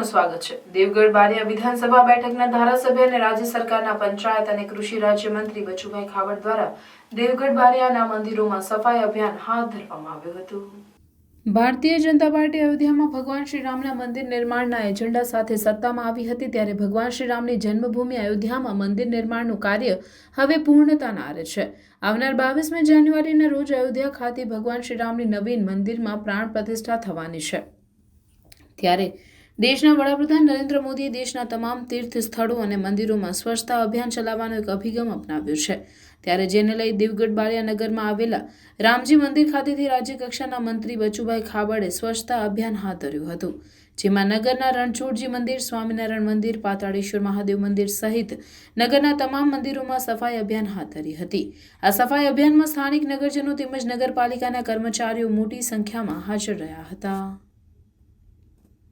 આપનું સ્વાગત છે। દેવગઢ બારિયા વિધાનસભા બેઠકના ધારાસભ્ય અને રાજ્ય સરકારના પંચાયત અને કૃષિ રાજ્યમંત્રી બચુભાઈ ખાબડ દ્વારા દેવગઢ બારિયાના મંદિરોમાં સફાઈ અભિયાન હાથ ધરવામાં આવ્યું હતું। ભારતીય જનતા પાર્ટી અયોધ્યામાં ભગવાન શ્રી રામના મંદિર નિર્માણના એજન્ડા સાથે સત્તામાં આવી હતી, ત્યારે ભગવાન શ્રી રામની જન્મભૂમિ અયોધ્યામાં મંદિર નિર્માણનું કાર્ય હવે પૂર્ણતાના આરે છે। આવનાર 22મી જાન્યુઆરીના રોજ અયોધ્યા ખાતે ભગવાન શ્રી રામની નવીન મંદિરમાં પ્રાણ પ્રતિષ્ઠા થવાની છે। ત્યારે દેશના વડાપ્રધાન નરેન્દ્ર મોદીએ દેશના તમામ તીર્થ સ્થળો અને મંદિરોમાં સ્વચ્છતા અભિયાન ચલાવવાનો એક અભિગમ અપનાવ્યો છે। ત્યારે જેને લઈ દેવગઢ બારિયા નગરમાં આવેલા રામજી મંદિર ખાતેથી રાજ્ય કક્ષાના મંત્રી બચુભાઈ ખાબડે સ્વચ્છતા અભિયાન હાથ ધર્યું હતું, જેમાં નગરના રણછોડજી મંદિર, સ્વામિનારાયણ મંદિર, પાતાળેશ્વર મહાદેવ મંદિર સહિત નગરના તમામ મંદિરોમાં સફાઈ અભિયાન હાથ ધરી હતી। આ સફાઈ અભિયાનમાં સ્થાનિક નગરજનો તેમજ નગરપાલિકાના કર્મચારીઓ મોટી સંખ્યામાં હાજર રહ્યા હતા।